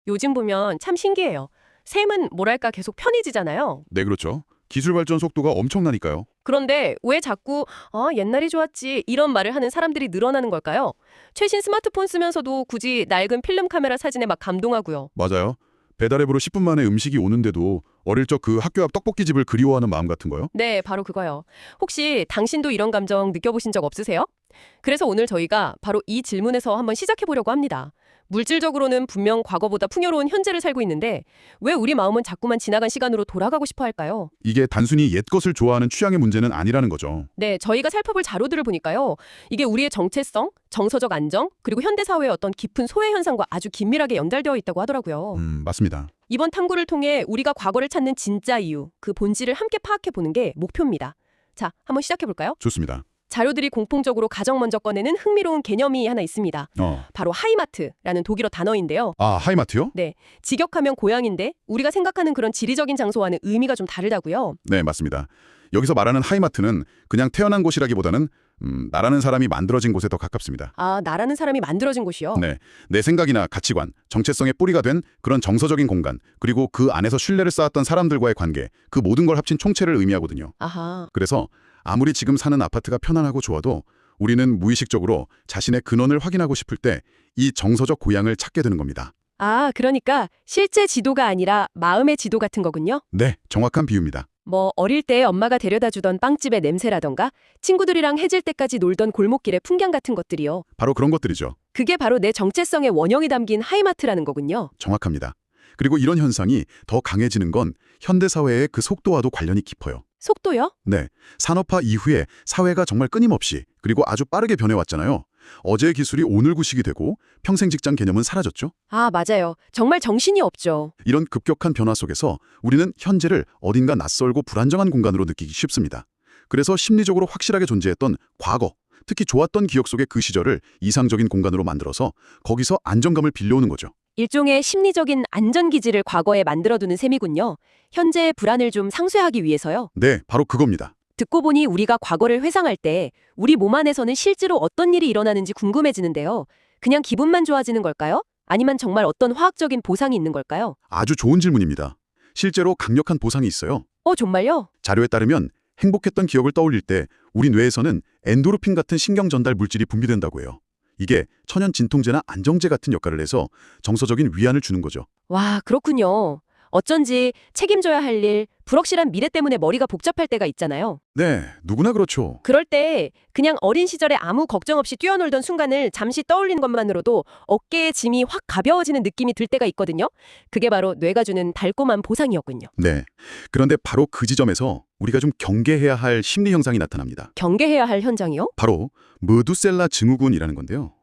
요즘 보면 참 신기해요. 셈은 뭐랄까 계속 편해지잖아요. 네, 그렇죠. 기술 발전 속도가 엄청나니까요. 그런데 왜 자꾸 옛날이 좋았지 이런 말을 하는 사람들이 늘어나는 걸까요? 최신 스마트폰 쓰면서도 굳이 낡은 필름 카메라 사진에 막 감동하고요. 맞아요. 배달앱으로 10분 만에 음식이 오는데도 어릴 적 그 학교 앞 떡볶이집을 그리워하는 마음 같은 거요? 네, 바로 그거요. 혹시 당신도 이런 감정 느껴보신 적 없으세요? 그래서 오늘 저희가 바로 이 질문에서 한번 시작해보려고 합니다. 물질적으로는 분명 과거보다 풍요로운 현재를 살고 있는데 왜 우리 마음은 자꾸만 지나간 시간으로 돌아가고 싶어 할까요? 이게 단순히 옛 것을 좋아하는 취향의 문제는 아니라는 거죠. 네, 저희가 살펴볼 자료들을 보니까요. 이게 우리의 정체성, 정서적 안정, 그리고 현대사회의 어떤 깊은 소외 현상과 아주 긴밀하게 연달되어 있다고 하더라고요. 맞습니다. 이번 탐구를 통해 우리가 과거를 찾는 진짜 이유, 그 본질을 함께 파악해보는 게 목표입니다. 자, 한번 시작해볼까요? 좋습니다. 자료들이 공통적으로 가장 먼저 꺼내는 흥미로운 개념이 하나 있습니다. 바로 하이마트라는 독일어 단어인데요. 아, 하이마트요? 네, 직역하면 고향인데 우리가 생각하는 그런 지리적인 장소와는 의미가 좀 다르다고요. 네, 맞습니다. 여기서 말하는 하이마트는 그냥 태어난 곳이라기보다는 나라는 사람이 만들어진 곳에 더 가깝습니다. 아, 나라는 사람이 만들어진 곳이요? 네, 내 생각이나 가치관, 정체성의 뿌리가 된 그런 정서적인 공간, 그리고 그 안에서 신뢰를 쌓았던 사람들과의 관계, 그 모든 걸 합친 총체를 의미하거든요. 아하. 그래서 아무리 지금 사는 아파트가 편안하고 좋아도 우리는 무의식적으로 자신의 근원을 확인하고 싶을 때 이 정서적 고향을 찾게 되는 겁니다. 아, 그러니까 실제 지도가 아니라 마음의 지도 같은 거군요? 네, 정확한 비유입니다. 뭐 어릴 때 엄마가 데려다 주던 빵집의 냄새라던가 친구들이랑 해질 때까지 놀던 골목길의 풍경 같은 것들이요. 바로 그런 것들이죠. 그게 바로 내 정체성의 원형이 담긴 하이마트라는 거군요. 정확합니다. 그리고 이런 현상이 더 강해지는 건 현대사회의 그 속도와도 관련이 깊어요. 속도요? 네, 산업화 이후에 사회가 정말 끊임없이 그리고 아주 빠르게 변해왔잖아요. 어제의 기술이 오늘 구식이 되고 평생 직장 개념은 사라졌죠. 아, 맞아요. 정말 정신이 없죠. 이런 급격한 변화 속에서 우리는 현재를 어딘가 낯설고 불안정한 공간으로 느끼기 쉽습니다. 그래서 심리적으로 확실하게 존재했던 과거, 특히 좋았던 기억 속의 그 시절을 이상적인 공간으로 만들어서 거기서 안정감을 빌려오는 거죠. 일종의 심리적인 안전기지를 과거에 만들어두는 셈이군요. 현재의 불안을 좀 상쇄하기 위해서요. 네, 바로 그겁니다. 듣고 보니 우리가 과거를 회상할 때 우리 몸 안에서는 실제로 어떤 일이 일어나는지 궁금해지는데요. 그냥 기분만 좋아지는 걸까요? 아니면 정말 어떤 화학적인 보상이 있는 걸까요? 아주 좋은 질문입니다. 실제로 강력한 보상이 있어요. 정말요? 자료에 따르면 행복했던 기억을 떠올릴 때 우리 뇌에서는 엔도르핀 같은 신경 전달 물질이 분비된다고 해요. 이게 천연 진통제나 안정제 같은 역할을 해서 정서적인 위안을 주는 거죠. 와, 그렇군요. 어쩐지 책임져야 할 일, 불확실한 미래 때문에 머리가 복잡할 때가 있잖아요. 네, 누구나 그렇죠. 그럴 때 그냥 어린 시절에 아무 걱정 없이 뛰어놀던 순간을 잠시 떠올리는 것만으로도 어깨의 짐이 확 가벼워지는 느낌이 들 때가 있거든요. 그게 바로 뇌가 주는 달콤한 보상이었군요. 네. 그런데 바로 그 지점에서 우리가 좀 경계해야 할 심리 현상이 나타납니다. 경계해야 할 현장이요? 바로 메두셀라 증후군이라는 건데요.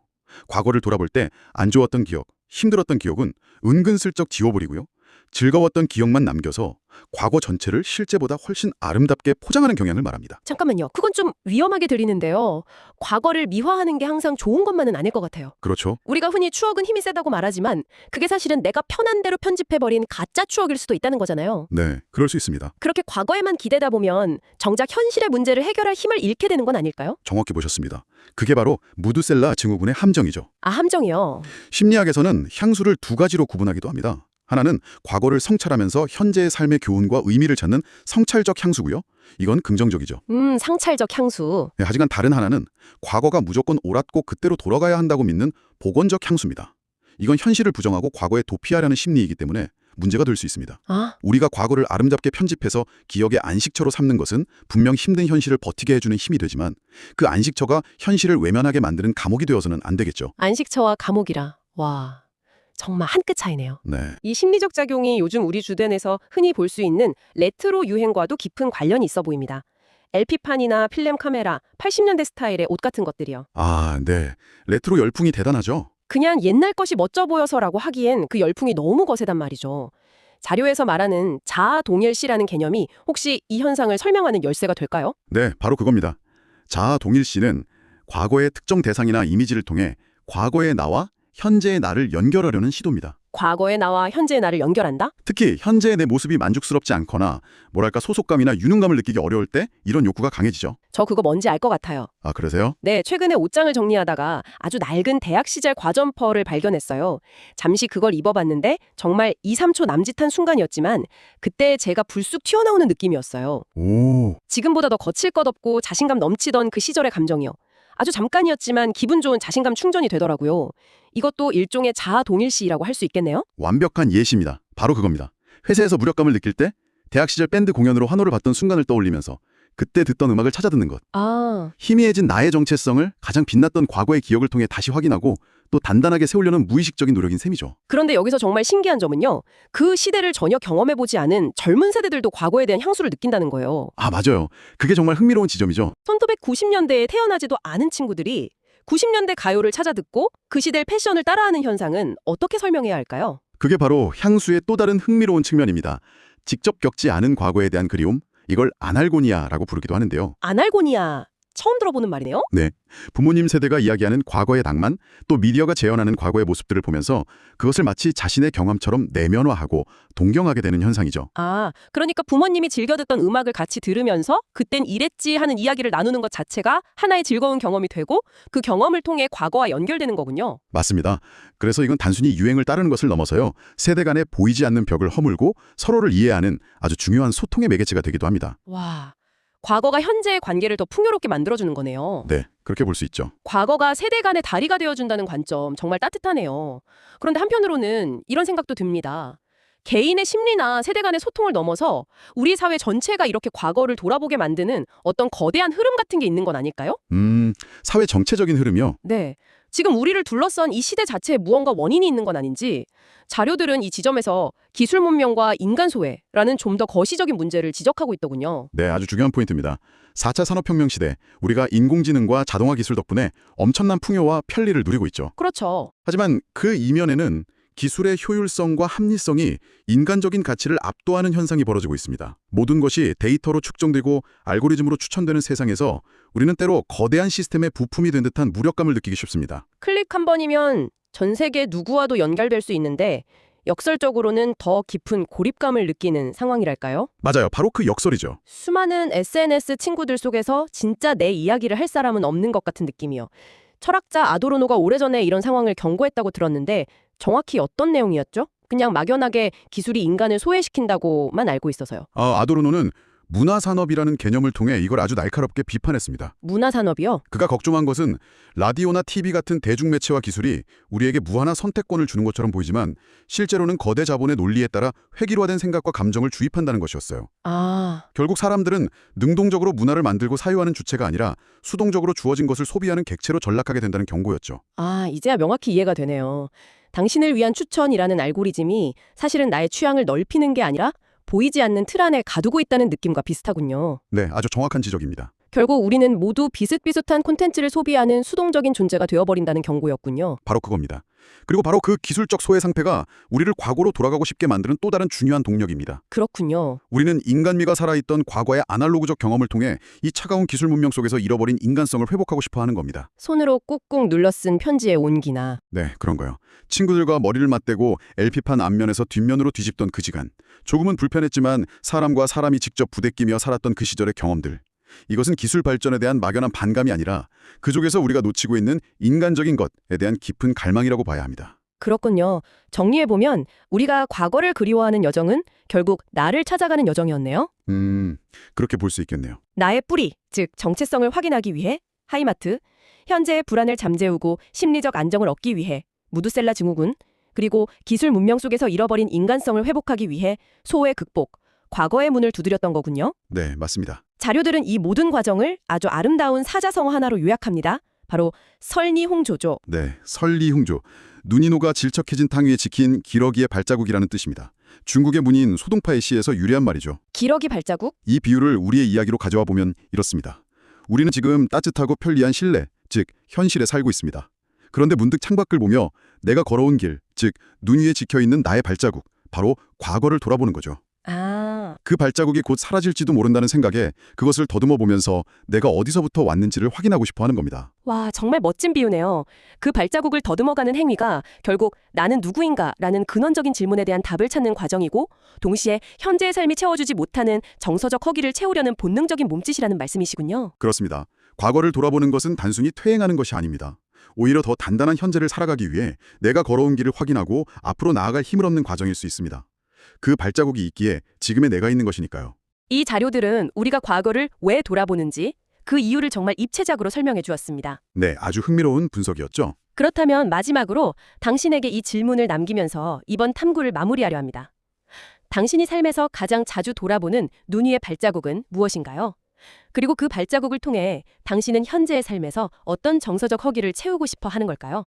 과거를 돌아볼 때 안 좋았던 기억, 힘들었던 기억은 은근슬쩍 지워버리고요. 즐거웠던 기억만 남겨서 과거 전체를 실제보다 훨씬 아름답게 포장하는 경향을 말합니다. 잠깐만요. 그건 좀 위험하게 들리는데요. 과거를 미화하는 게 항상 좋은 것만은 아닐 것 같아요. 그렇죠. 우리가 흔히 추억은 힘이 세다고 말하지만 그게 사실은 내가 편한 대로 편집해버린 가짜 추억일 수도 있다는 거잖아요. 네, 그럴 수 있습니다. 그렇게 과거에만 기대다 보면 정작 현실의 문제를 해결할 힘을 잃게 되는 건 아닐까요? 정확히 보셨습니다. 그게 바로 메두셀라 증후군의 함정이죠. 아, 함정이요. 심리학에서는 향수를 두 가지로 구분하기도 합니다. 하나는 과거를 성찰하면서 현재의 삶의 교훈과 의미를 찾는 성찰적 향수고요. 이건 긍정적이죠. 상찰적 향수. 네, 하지만 다른 하나는 과거가 무조건 옳았고 그때로 돌아가야 한다고 믿는 복원적 향수입니다. 이건 현실을 부정하고 과거에 도피하려는 심리이기 때문에 문제가 될 수 있습니다. 아, 우리가 과거를 아름답게 편집해서 기억의 안식처로 삼는 것은 분명 힘든 현실을 버티게 해주는 힘이 되지만 그 안식처가 현실을 외면하게 만드는 감옥이 되어서는 안 되겠죠. 안식처와 감옥이라. 와, 정말 한 끗 차이네요. 네, 이 심리적 작용이 요즘 우리 주변에서 흔히 볼 수 있는 레트로 유행과도 깊은 관련이 있어 보입니다. LP판이나 필름 카메라, 80년대 스타일의 옷 같은 것들이요. 아, 네. 레트로 열풍이 대단하죠. 그냥 옛날 것이 멋져 보여서라고 하기엔 그 열풍이 너무 거세단 말이죠. 자료에서 말하는 자아 동일시라는 개념이 혹시 이 현상을 설명하는 열쇠가 될까요? 네, 바로 그겁니다. 자아 동일시는 과거의 특정 대상이나 이미지를 통해 과거의 나와 현재의 나를 연결하려는 시도입니다. 과거의 나와 현재의 나를 연결한다? 특히 현재의 내 모습이 만족스럽지 않거나 뭐랄까 소속감이나 유능감을 느끼기 어려울 때 이런 욕구가 강해지죠. 저 그거 뭔지 알 것 같아요. 아, 그러세요? 네, 최근에 옷장을 정리하다가 아주 낡은 대학 시절 과점퍼를 발견했어요. 잠시 그걸 입어봤는데 정말 2, 3초 남짓한 순간이었지만 그때 제가 불쑥 튀어나오는 느낌이었어요. 오, 지금보다 더 거칠 것 없고 자신감 넘치던 그 시절의 감정이요. 아주 잠깐이었지만 기분 좋은 자신감 충전이 되더라고요. 이것도 일종의 자아 동일시라고 할 수 있겠네요? 완벽한 예시입니다. 바로 그겁니다. 회사에서 무력감을 느낄 때 대학 시절 밴드 공연으로 환호를 받던 순간을 떠올리면서 그때 듣던 음악을 찾아 듣는 것. 아, 희미해진 나의 정체성을 가장 빛났던 과거의 기억을 통해 다시 확인하고 또 단단하게 세우려는 무의식적인 노력인 셈이죠. 그런데 여기서 정말 신기한 점은요. 그 시대를 전혀 경험해보지 않은 젊은 세대들도 과거에 대한 향수를 느낀다는 거예요. 아, 맞아요. 그게 정말 흥미로운 지점이죠. 1990년대에 태어나지도 않은 친구들이 90년대 가요를 찾아 듣고 그 시대의 패션을 따라하는 현상은 어떻게 설명해야 할까요? 그게 바로 향수의 또 다른 흥미로운 측면입니다. 직접 겪지 않은 과거에 대한 그리움, 이걸 아날고니아라고 부르기도 하는데요. 아날고니아, 처음 들어보는 말이네요? 네, 부모님 세대가 이야기하는 과거의 낭만, 또 미디어가 재현하는 과거의 모습들을 보면서 그것을 마치 자신의 경험처럼 내면화하고 동경하게 되는 현상이죠. 아, 그러니까 부모님이 즐겨 듣던 음악을 같이 들으면서 그땐 이랬지 하는 이야기를 나누는 것 자체가 하나의 즐거운 경험이 되고 그 경험을 통해 과거와 연결되는 거군요. 맞습니다. 그래서 이건 단순히 유행을 따르는 것을 넘어서요. 세대 간에 보이지 않는 벽을 허물고 서로를 이해하는 아주 중요한 소통의 매개체가 되기도 합니다. 와, 과거가 현재의 관계를 더 풍요롭게 만들어주는 거네요. 네, 그렇게 볼 수 있죠. 과거가 세대 간의 다리가 되어준다는 관점 정말 따뜻하네요. 그런데 한편으로는 이런 생각도 듭니다. 개인의 심리나 세대 간의 소통을 넘어서 우리 사회 전체가 이렇게 과거를 돌아보게 만드는 어떤 거대한 흐름 같은 게 있는 건 아닐까요? 사회 정체적인 흐름이요. 네. 지금 우리를 둘러싼 이 시대 자체에 무언가 원인이 있는 건 아닌지 자료들은 이 지점에서 기술 문명과 인간 소외라는 좀 더 거시적인 문제를 지적하고 있더군요. 네, 아주 중요한 포인트입니다. 4차 산업혁명 시대, 우리가 인공지능과 자동화 기술 덕분에 엄청난 풍요와 편리를 누리고 있죠. 그렇죠. 하지만 그 이면에는 기술의 효율성과 합리성이 인간적인 가치를 압도하는 현상이 벌어지고 있습니다. 모든 것이 데이터로 측정되고 알고리즘으로 추천되는 세상에서 우리는 때로 거대한 시스템의 부품이 된 듯한 무력감을 느끼기 쉽습니다. 클릭 한 번이면 전 세계 누구와도 연결될 수 있는데 역설적으로는 더 깊은 고립감을 느끼는 상황이랄까요? 맞아요. 바로 그 역설이죠. 수많은 SNS 친구들 속에서 진짜 내 이야기를 할 사람은 없는 것 같은 느낌이요. 철학자 아도르노가 오래전에 이런 상황을 경고했다고 들었는데 정확히 어떤 내용이었죠? 그냥 막연하게 기술이 인간을 소외시킨다고만 알고 있어서요. 아도르노는 문화산업이라는 개념을 통해 이걸 아주 날카롭게 비판했습니다. 문화산업이요? 그가 걱정한 것은 라디오나 TV 같은 대중매체와 기술이 우리에게 무한한 선택권을 주는 것처럼 보이지만 실제로는 거대 자본의 논리에 따라 획일화된 생각과 감정을 주입한다는 것이었어요. 아, 결국 사람들은 능동적으로 문화를 만들고 사유하는 주체가 아니라 수동적으로 주어진 것을 소비하는 객체로 전락하게 된다는 경고였죠. 이제야 명확히 이해가 되네요. 당신을 위한 추천이라는 알고리즘이 사실은 나의 취향을 넓히는 게 아니라 보이지 않는 틀 안에 가두고 있다는 느낌과 비슷하군요. 네, 아주 정확한 지적입니다. 결국 우리는 모두 비슷비슷한 콘텐츠를 소비하는 수동적인 존재가 되어버린다는 경고였군요. 바로 그겁니다. 그리고 바로 그 기술적 소외 상태가 우리를 과거로 돌아가고 싶게 만드는 또 다른 중요한 동력입니다. 그렇군요. 우리는 인간미가 살아있던 과거의 아날로그적 경험을 통해 이 차가운 기술 문명 속에서 잃어버린 인간성을 회복하고 싶어 하는 겁니다. 손으로 꾹꾹 눌러 쓴 편지의 온기나 네, 그런 거요. 친구들과 머리를 맞대고 LP판 앞면에서 뒷면으로 뒤집던 그 시간. 조금은 불편했지만 사람과 사람이 직접 부대끼며 살았던 그 시절의 경험들. 이것은 기술 발전에 대한 막연한 반감이 아니라 그 속에서 우리가 놓치고 있는 인간적인 것에 대한 깊은 갈망이라고 봐야 합니다. 그렇군요. 정리해보면 우리가 과거를 그리워하는 여정은 결국 나를 찾아가는 여정이었네요. 그렇게 볼 수 있겠네요. 나의 뿌리, 즉 정체성을 확인하기 위해 하이마트, 현재의 불안을 잠재우고 심리적 안정을 얻기 위해 무드셀라 증후군, 그리고 기술 문명 속에서 잃어버린 인간성을 회복하기 위해 소외 극복, 과거의 문을 두드렸던 거군요. 네, 맞습니다. 자료들은 이 모든 과정을 아주 아름다운 사자성어 하나로 요약합니다. 바로 설리홍조죠. 네, 설리흥조. 눈이 녹아 질척해진 탕 위에 지킨 기러기의 발자국이라는 뜻입니다. 중국의 문인 소동파의 시에서 유래한 말이죠. 기러기 발자국? 이 비유를 우리의 이야기로 가져와 보면 이렇습니다. 우리는 지금 따뜻하고 편리한 실내, 즉 현실에 살고 있습니다. 그런데 문득 창밖을 보며 내가 걸어온 길, 즉 눈 위에 지켜있는 나의 발자국, 바로 과거를 돌아보는 거죠. 그 발자국이 곧 사라질지도 모른다는 생각에 그것을 더듬어 보면서 내가 어디서부터 왔는지를 확인하고 싶어 하는 겁니다. 와, 정말 멋진 비유네요. 그 발자국을 더듬어가는 행위가 결국 나는 누구인가라는 근원적인 질문에 대한 답을 찾는 과정이고 동시에 현재의 삶이 채워주지 못하는 정서적 허기를 채우려는 본능적인 몸짓이라는 말씀이시군요. 그렇습니다. 과거를 돌아보는 것은 단순히 퇴행하는 것이 아닙니다. 오히려 더 단단한 현재를 살아가기 위해 내가 걸어온 길을 확인하고 앞으로 나아갈 힘을 얻는 과정일 수 있습니다. 그 발자국이 있기에 지금의 내가 있는 것이니까요. 이 자료들은 우리가 과거를 왜 돌아보는지 그 이유를 정말 입체적으로 설명해 주었습니다. 네, 아주 흥미로운 분석이었죠. 그렇다면 마지막으로 당신에게 이 질문을 남기면서 이번 탐구를 마무리하려 합니다. 당신이 삶에서 가장 자주 돌아보는 눈 위의 발자국은 무엇인가요? 그리고 그 발자국을 통해 당신은 현재의 삶에서 어떤 정서적 허기를 채우고 싶어 하는 걸까요?